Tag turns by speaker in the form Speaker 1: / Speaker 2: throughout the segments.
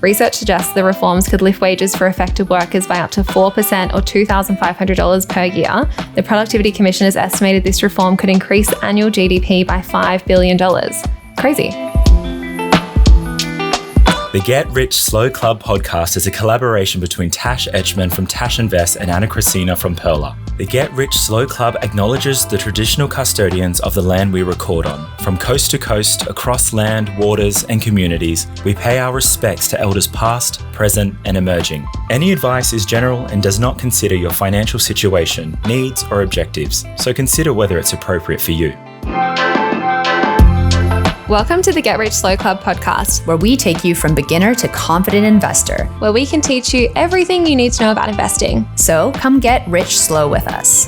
Speaker 1: Research suggests the reforms could lift wages for affected workers by up to 4% or $2,500 per year. The Productivity Commission has estimated this reform could increase annual GDP by $5 billion. Crazy.
Speaker 2: The Get Rich Slow Club podcast is a collaboration between Tash Etchman from Tash Invest and Anna Christina from Perla. The Get Rich Slow Club acknowledges the traditional custodians of the land we record on. From coast to coast, across land, waters, and communities, we pay our respects to elders past, present, and emerging. Any advice is general and does not consider your financial situation, needs, or objectives, so consider whether it's appropriate for you.
Speaker 1: Welcome to the Get Rich Slow Club podcast,
Speaker 3: where we take you from beginner to confident investor,
Speaker 1: where we can teach you everything you need to know about investing.
Speaker 3: So come get rich slow with us.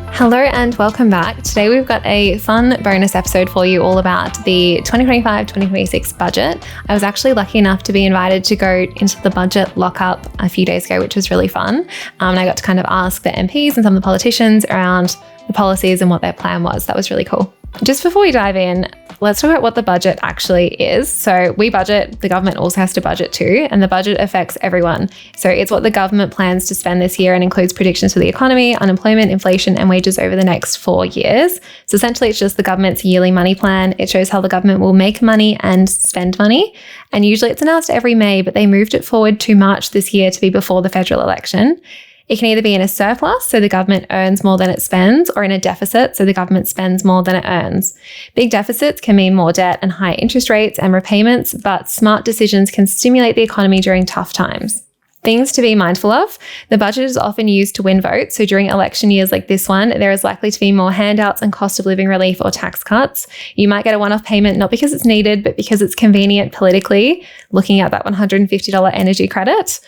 Speaker 1: Hello and welcome back. Today we've got a fun bonus episode for you all about the 2025-2026 budget. I was actually lucky enough to be invited to go into the budget lockup a few days ago, which was really fun. And I got to kind of ask the MPs and some of the politicians around the policies and what their plan was. That was really cool. Just before we dive in, let's talk about what the budget actually is. So we budget, the government also has to budget too, and the budget affects everyone. So it's what the government plans to spend this year and includes predictions for the economy, unemployment, inflation, and wages over the next 4 years. So essentially it's just the government's yearly money plan. It shows how the government will make money and spend money. And usually it's announced every May, but they moved it forward to March this year to be before the federal election. It can either be in a surplus, so the government earns more than it spends, or in a deficit, so the government spends more than it earns. Big deficits can mean more debt and high interest rates and repayments, but smart decisions can stimulate the economy during tough times. Things to be mindful of. The budget is often used to win votes, so during election years like this one, there is likely to be more handouts and cost of living relief or tax cuts. You might get a one-off payment, not because it's needed, but because it's convenient politically, looking at that $150 energy credit.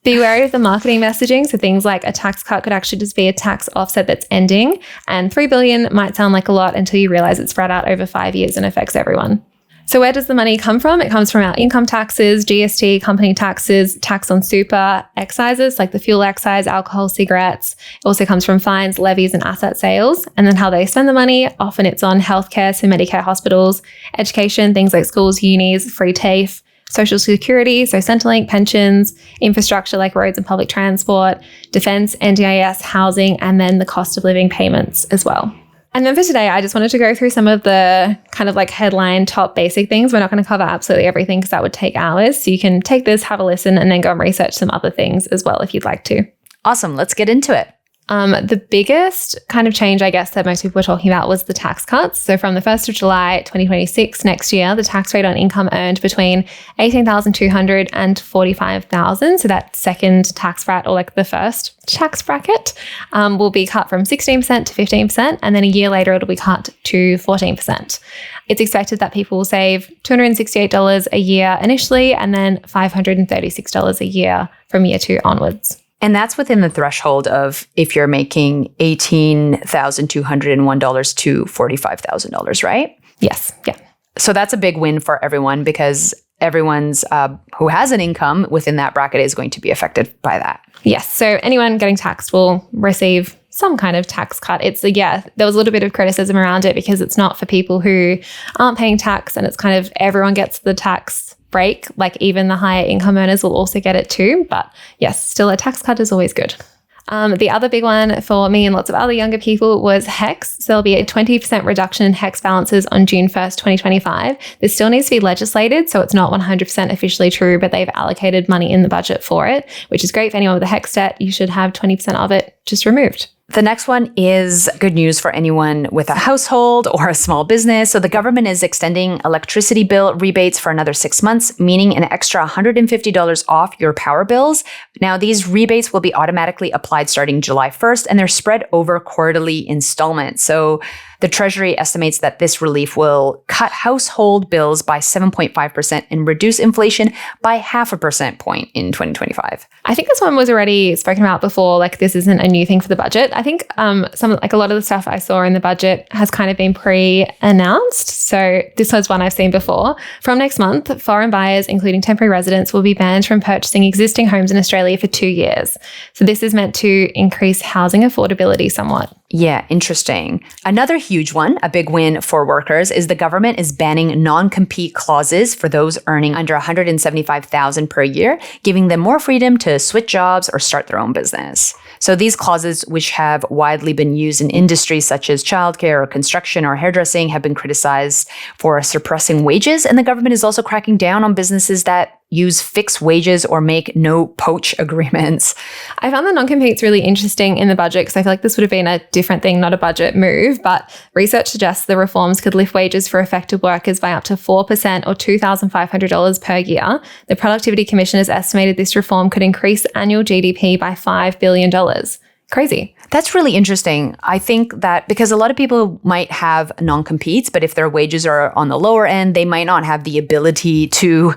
Speaker 1: Be wary of the marketing messaging. So things like a tax cut could actually just be a tax offset that's ending. And $3 billion might sound like a lot until you realize it's spread out over 5 years and affects everyone. So where does the money come from? It comes from our income taxes, GST, company taxes, tax on super, excises like the fuel excise, alcohol, cigarettes. It also comes from fines, levies, and asset sales. And then how they spend the money, often it's on healthcare, so Medicare, hospitals, education, things like schools, unis, free TAFE, Social Security, so Centrelink, pensions, infrastructure like roads and public transport, defense, NDIS, housing, and then the cost of living payments as well. And then for today, I just wanted to go through some of the kind of like headline top basic things. We're not going to cover absolutely everything because that would take hours. So you can take this, have a listen, and then go and research some other things as well if you'd like to.
Speaker 3: Awesome. Let's get into it.
Speaker 1: The biggest kind of change, I guess, that most people were talking about was the tax cuts. So from the 1st of July, 2026, next year, the tax rate on income earned between $18,200 and $45,000, so that second tax bracket, or like the first tax bracket, will be cut from 16% to 15%, and then a year later, it'll be cut to 14%. It's expected that people will save $268 a year initially, and then $536 a year from year 2 onwards.
Speaker 3: And that's within the threshold of if you're making $18,201 to $45,000, right?
Speaker 1: Yes. Yeah.
Speaker 3: So that's a big win for everyone because everyone's who has an income within that bracket is going to be affected by that.
Speaker 1: Yes. So anyone getting taxed will receive some kind of tax cut. There was a little bit of criticism around it because it's not for people who aren't paying tax, and it's kind of everyone gets the tax break, like even the higher income earners will also get it too. But yes, still a tax cut is always good. The other big one for me and lots of other younger people was HECS. So there'll be a 20% reduction in HECS balances on June 1st, 2025. This still needs to be legislated, so it's not 100% officially true, but they've allocated money in the budget for it, which is great for anyone with a HECS debt. You should have 20% of it just removed.
Speaker 3: The next one is good news for anyone with a household or a small business. So the government is extending electricity bill rebates for another 6 months, meaning an extra $150 off your power bills. Now, these rebates will be automatically applied starting July 1st, and they're spread over quarterly installments. So the Treasury estimates that this relief will cut household bills by 7.5% and reduce inflation by 0.5 percentage point in 2025.
Speaker 1: I think this one was already spoken about before. Like, this isn't a new thing for the budget. I think a lot of the stuff I saw in the budget has kind of been pre-announced. So this was one I've seen before. From next month, foreign buyers, including temporary residents, will be banned from purchasing existing homes in Australia for 2 years. So this is meant to increase housing affordability somewhat.
Speaker 3: Yeah, interesting. Another huge one, a big win for workers, is the government is banning non-compete clauses for those earning under $175,000 per year, giving them more freedom to switch jobs or start their own business. So these clauses, which have widely been used in industries such as childcare or construction or hairdressing, have been criticized for suppressing wages, and the government is also cracking down on businesses that use fixed wages or make no poach agreements.
Speaker 1: I found the non-competes really interesting in the budget because I feel like this would have been a different thing, not a budget move, but research suggests the reforms could lift wages for affected workers by up to 4% or $2,500 per year. The Productivity Commission has estimated this reform could increase annual GDP by $5 billion. Crazy.
Speaker 3: That's really interesting. I think that because a lot of people might have non-competes, but if their wages are on the lower end, they might not have the ability to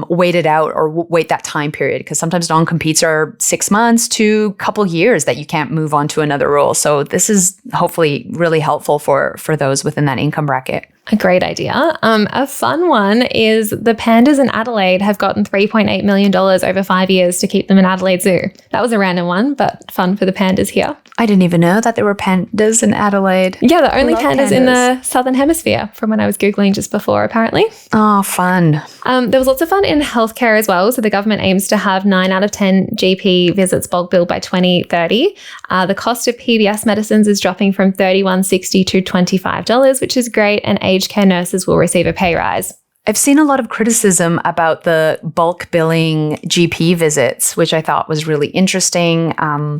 Speaker 3: wait it out or wait that time period, because sometimes non-competes are 6 months to a couple years that you can't move on to another role. So this is hopefully really helpful for those within that income bracket.
Speaker 1: A great idea. A fun one is the pandas in Adelaide have gotten $3.8 million over 5 years to keep them in Adelaide Zoo. That was a random one, but fun for the pandas here.
Speaker 3: I didn't even know that there were pandas in Adelaide.
Speaker 1: Yeah, the only pandas in the Southern Hemisphere from when I was Googling just before, apparently.
Speaker 3: Oh, fun.
Speaker 1: There was lots of fun in healthcare as well. So the government aims to have 9 out of 10 GP visits bulk billed by 2030. The cost of PBS medicines is dropping from $31.60 to $25, which is great. And aged care nurses will receive a pay rise.
Speaker 3: I've seen a lot of criticism about the bulk billing GP visits, which I thought was really interesting.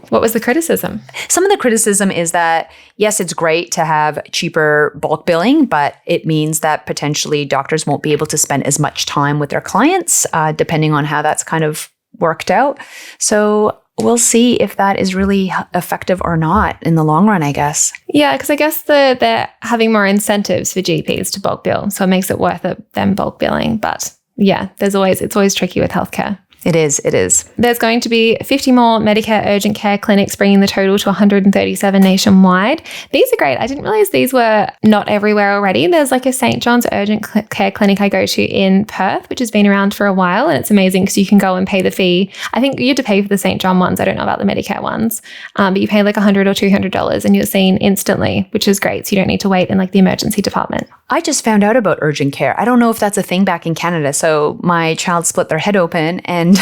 Speaker 1: What was the criticism?
Speaker 3: Some of the criticism is that, yes, it's great to have cheaper bulk billing, but it means that potentially doctors won't be able to spend as much time with their clients, depending on how that's kind of worked out. So we'll see if that is really effective or not in the long run, I guess.
Speaker 1: Yeah, because I guess they're having more incentives for GPs to bulk bill, so it makes it worth it, them bulk billing. But yeah, it's always tricky with healthcare.
Speaker 3: It is.
Speaker 1: There's going to be 50 more Medicare urgent care clinics, bringing the total to 137 nationwide. These are great. I didn't realize these were not everywhere already. There's like a St. John's urgent care clinic I go to in Perth, which has been around for a while. And it's amazing because you can go and pay the fee. I think you have to pay for the St. John ones. I don't know about the Medicare ones. But you pay like $100 or $200 and you're seen instantly, which is great. So you don't need to wait in like the emergency department.
Speaker 3: I just found out about urgent care. I don't know if that's a thing back in Canada. So my child split their head open and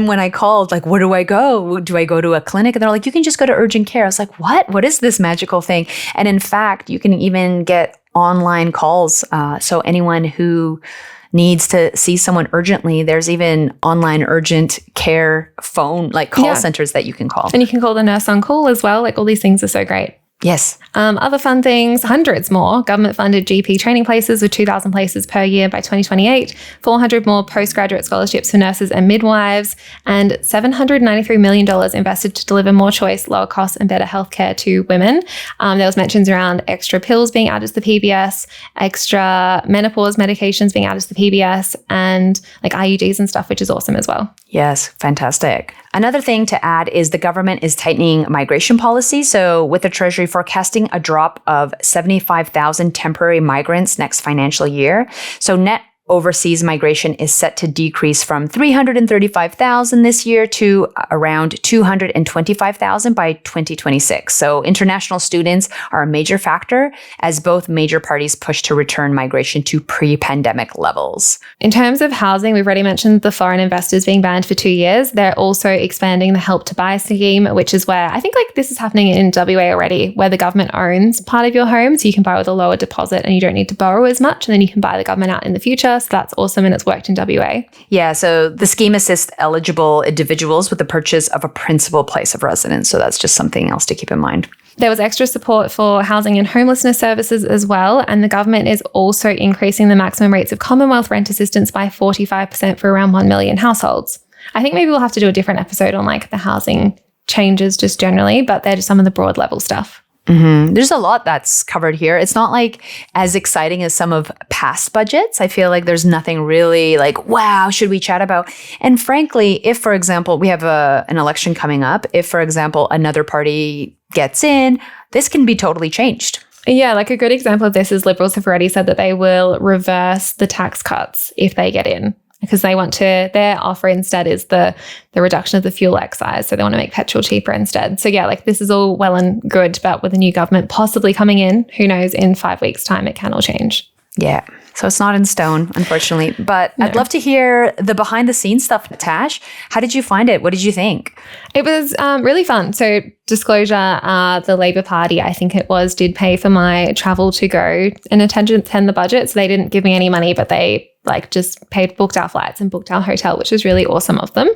Speaker 3: when I called, like, where do I go? Do I go to a clinic? And they're like, you can just go to urgent care. I was like, what? What is this magical thing? And in fact, you can even get online calls. So anyone who needs to see someone urgently, there's even online urgent care phone, like call centers that you can call.
Speaker 1: And you can call the nurse on call as well. Like all these things are so great.
Speaker 3: Yes.
Speaker 1: Other fun things, hundreds more government-funded GP training places with 2,000 places per year by 2028, 400 more postgraduate scholarships for nurses and midwives, and $793 million invested to deliver more choice, lower costs, and better healthcare to women. There was mentions around extra pills being added to the PBS, extra menopause medications being added to the PBS, and like IUDs and stuff, which is awesome as well.
Speaker 3: Yes, fantastic. Another thing to add is the government is tightening migration policy. So with the Treasury forecasting a drop of 75,000 temporary migrants next financial year. So net overseas migration is set to decrease from 335,000 this year to around 225,000 by 2026. So international students are a major factor as both major parties push to return migration to pre-pandemic levels.
Speaker 1: In terms of housing, we've already mentioned the foreign investors being banned for 2 years. They're also expanding the Help to Buy scheme, which is where I think like this is happening in WA already, where the government owns part of your home. So you can buy with a lower deposit and you don't need to borrow as much. And then you can buy the government out in the future. So that's awesome and it's worked in WA.
Speaker 3: Yeah, so the scheme assists eligible individuals with the purchase of a principal place of residence. So that's just something else to keep in mind.
Speaker 1: There was extra support for housing and homelessness services as well. And the government is also increasing the maximum rates of Commonwealth rent assistance by 45% for around 1 million households. I think maybe we'll have to do a different episode on like the housing changes just generally, but they're just some of the broad level stuff.
Speaker 3: Mm-hmm. There's a lot that's covered here. It's not like as exciting as some of past budgets. I feel like there's nothing really like, wow, should we chat about? And frankly, if, for example, we have an election coming up, if, for example, another party gets in, this can be totally changed.
Speaker 1: Yeah, like a good example of this is Liberals have already said that they will reverse the tax cuts if they get in. because their offer instead is the reduction of the fuel excise. So they want to make petrol cheaper instead. So yeah, like this is all well and good, but with a new government possibly coming in, who knows, in 5 weeks' time, it can all change.
Speaker 3: Yeah. So it's not in stone, unfortunately. But no. I'd love to hear the behind the scenes stuff, Tash. How did you find it? What did you think?
Speaker 1: It was really fun. So disclosure, the Labor Party, I think it was, did pay for my travel to go and attend the budget. So they didn't give me any money, but they just booked our flights and booked our hotel, which was really awesome of them.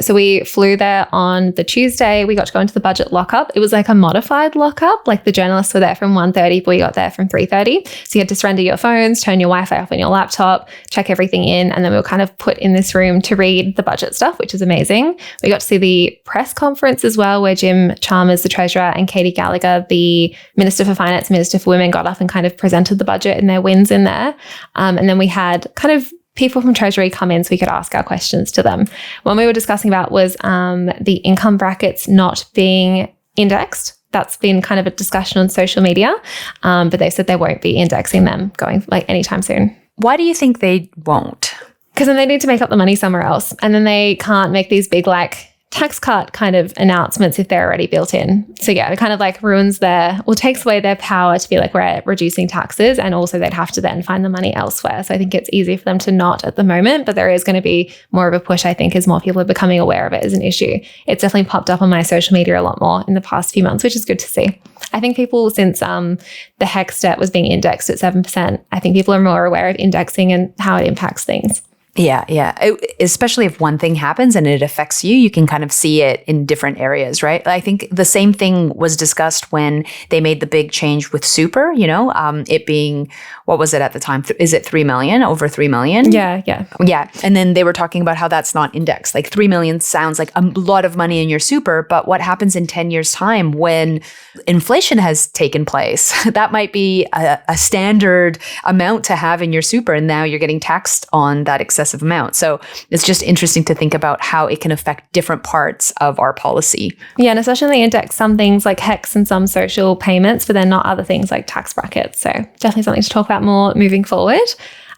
Speaker 1: So we flew there on the Tuesday. We got to go into the budget lockup. It was like a modified lockup. Like the journalists were there from 1:30, but we got there from 3:30. So you had to surrender your phones, turn your Wi-Fi off on your laptop, check everything in. And then we were kind of put in this room to read the budget stuff, which is amazing. We got to see the press conference as well, where Jim Chalmers, the Treasurer, and Katie Gallagher, the Minister for Finance, Minister for Women, got up and kind of presented the budget and their wins in there. And then we had kind of people from Treasury come in so we could ask our questions to them. One we were discussing about was the income brackets not being indexed. That's been kind of a discussion on social media, but they said they won't be indexing them going anytime soon.
Speaker 3: Why do you think they won't?
Speaker 1: Because then they need to make up the money somewhere else, and then they can't make these big tax cut kind of announcements if they're already built in. So yeah, it kind of takes away their power to be we're reducing taxes, and also they'd have to then find the money elsewhere. So I think it's easy for them to not at the moment, but there is going to be more of a push, I think, as more people are becoming aware of it as an issue. It's definitely popped up on my social media a lot more in the past few months, which is good to see. I think people, since the HECS debt was being indexed at 7%, I think people are more aware of indexing and how it impacts things.
Speaker 3: Yeah. Especially if one thing happens and it affects you, you can kind of see it in different areas, right? I think the same thing was discussed when they made the big change with super, it being, what was it at the time? Is it 3 million, over 3 million?
Speaker 1: Yeah.
Speaker 3: Yeah. And then they were talking about how that's not indexed. 3 million sounds like a lot of money in your super, but what happens in 10 years' time when inflation has taken place? That might be a standard amount to have in your super, and now you're getting taxed on that excessive amount. So it's just interesting to think about how it can affect different parts of our policy.
Speaker 1: Yeah, and especially they index some things like HECS and some social payments, but then not other things like tax brackets. So definitely something to talk about more moving forward.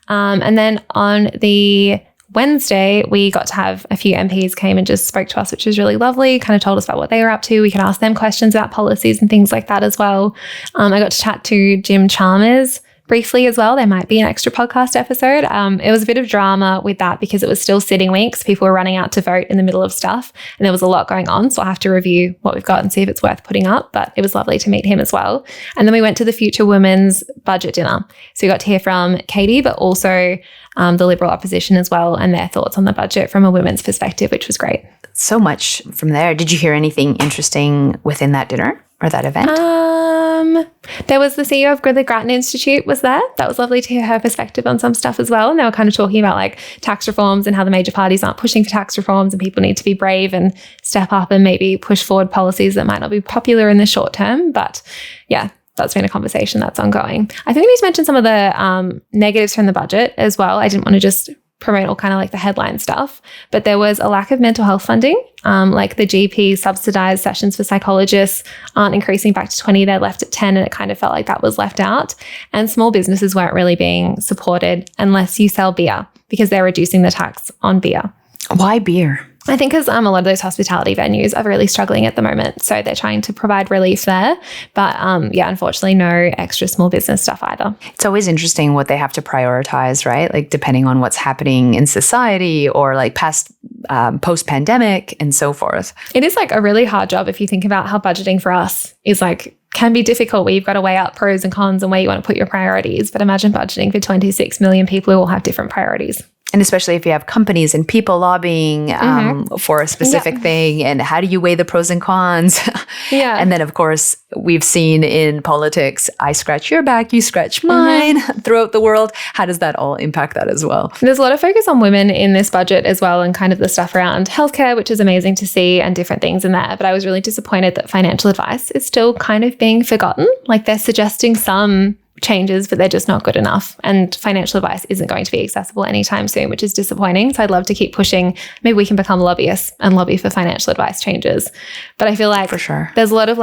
Speaker 1: And then on the Wednesday, we got to have a few MPs came and just spoke to us, which was really lovely, kind of told us about what they were up to. We could ask them questions about policies and things like that as well. I got to chat to Jim Chalmers briefly as well. There might be an extra podcast episode. It was a bit of drama with that because it was still sitting weeks. People were running out to vote in the middle of stuff, and there was a lot going on. So I'll have to review what we've got and see if it's worth putting up. But it was lovely to meet him as well. And then we went to the Future Women's budget dinner. So we got to hear from Katie, but also the Liberal opposition as well, and their thoughts on the budget from a women's perspective, which was great.
Speaker 3: So much from there. Did you hear anything interesting within that dinner or that event?
Speaker 1: There was the CEO of the Grattan Institute was there. That was lovely to hear her perspective on some stuff as well. And they were kind of talking about tax reforms and how the major parties aren't pushing for tax reforms, and people need to be brave and step up and maybe push forward policies that might not be popular in the short term. But yeah, that's been a conversation that's ongoing. I think we need to mention some of the negatives from the budget as well. I didn't want to just promote all kind of the headline stuff, but there was a lack of mental health funding. The GP subsidized sessions for psychologists aren't increasing back to 20. They're left at 10, and it kind of felt like that was left out. And small businesses weren't really being supported unless you sell beer, because they're reducing the tax on beer.
Speaker 3: Why beer?
Speaker 1: I think because a lot of those hospitality venues are really struggling at the moment. So they're trying to provide relief there. But unfortunately, no extra small business stuff either.
Speaker 3: It's always interesting what they have to prioritize, right? Depending on what's happening in society or post-pandemic and so forth.
Speaker 1: It is a really hard job if you think about how budgeting for us is can be difficult, where you've got to weigh up pros and cons and where you want to put your priorities. But imagine budgeting for 26 million people who all have different priorities.
Speaker 3: And especially if you have companies and people lobbying for a specific thing, and how do you weigh the pros and cons?
Speaker 1: Yeah.
Speaker 3: And then, of course, we've seen in politics, I scratch your back, you scratch mine throughout the world. How does that all impact that as well?
Speaker 1: There's a lot of focus on women in this budget as well, and kind of the stuff around healthcare, which is amazing to see, and different things in there. But I was really disappointed that financial advice is still kind of being forgotten. They're suggesting some changes, but they're just not good enough. And financial advice isn't going to be accessible anytime soon, which is disappointing. So I'd love to keep pushing. Maybe we can become lobbyists and lobby for financial advice changes. But I feel
Speaker 3: for sure,
Speaker 1: there's a lot of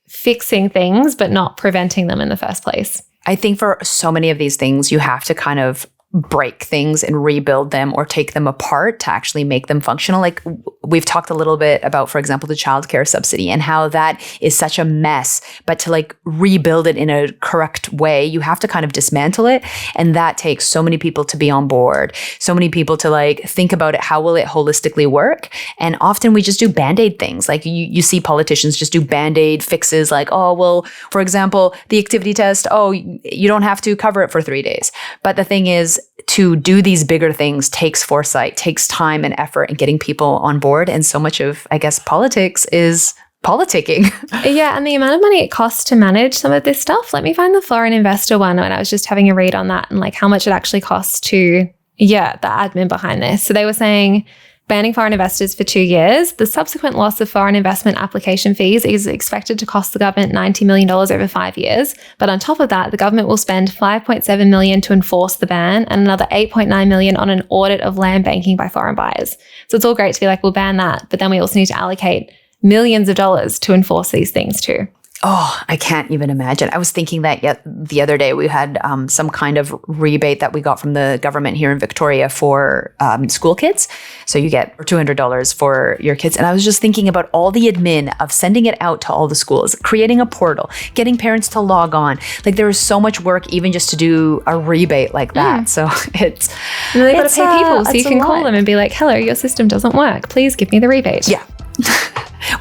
Speaker 1: fixing things, but not preventing them in the first place.
Speaker 3: I think for so many of these things, you have to kind of break things and rebuild them or take them apart to actually make them functional. Like we've talked a little bit about, for example, the childcare subsidy and how that is such a mess, but to like rebuild it in a correct way, you have to kind of dismantle it. And that takes so many people to be on board, so many people to like think about it. How will it holistically work? And often we just do Band-Aid things. Like you see politicians just do Band-Aid fixes like, oh, well, for example, the activity test, oh, you don't have to cover it for 3 days. But the thing is, to do these bigger things takes foresight, takes time and effort and getting people on board. And so much of, I guess, politics is politicking.
Speaker 1: Yeah, and the amount of money it costs to manage some of this stuff. Let me find the foreign investor one when I was just having a read on that and like how much it actually costs to, the admin behind this. So they were saying banning foreign investors for 2 years. The subsequent loss of foreign investment application fees is expected to cost the government $90 million over 5 years. But on top of that, the government will spend $5.7 million to enforce the ban and another $8.9 million on an audit of land banking by foreign buyers. So it's all great to be like, we'll ban that, but then we also need to allocate millions of dollars to enforce these things too.
Speaker 3: Oh, I can't even imagine. I was thinking that the other day we had some kind of rebate that we got from the government here in Victoria for school kids. So you get $200 for your kids. And I was just thinking about all the admin of sending it out to all the schools, creating a portal, getting parents to log on. Like there is so much work even just to do a rebate like that. So it's...
Speaker 1: And then they've got to pay people so you can call them and be like, hello, your system doesn't work. Please give me the rebate.
Speaker 3: Yeah.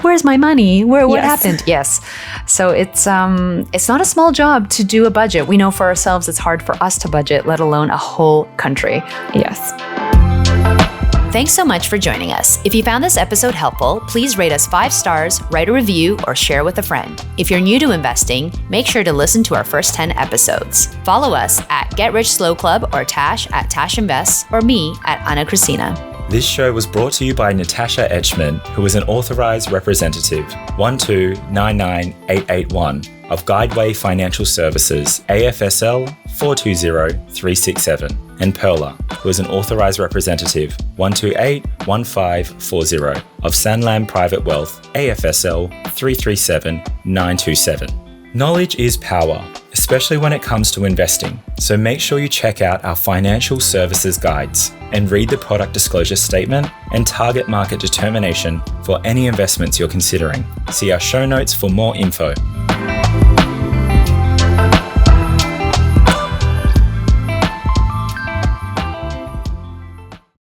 Speaker 3: Where's my money? What happened? Yes. So it's not a small job to do a budget. We know for ourselves it's hard for us to budget, let alone a whole country.
Speaker 1: Yes.
Speaker 3: Thanks so much for joining us. If you found this episode helpful, please rate us 5 stars, write a review, or share with a friend. If you're new to investing, make sure to listen to our first 10 episodes. Follow us at Get Rich Slow Club or Tash at Tash Invests or me at Ana Cristina.
Speaker 2: This show was brought to you by Natasha Etchman, who is an authorised representative 1299881 of Guideway Financial Services, AFSL 420367, and Perla, who is an authorised representative 1281540 of Sanlam Private Wealth, AFSL 337927. Knowledge is power, especially when it comes to investing. So make sure you check out our financial services guides and read the product disclosure statement and target market determination for any investments you're considering. See our show notes for more info.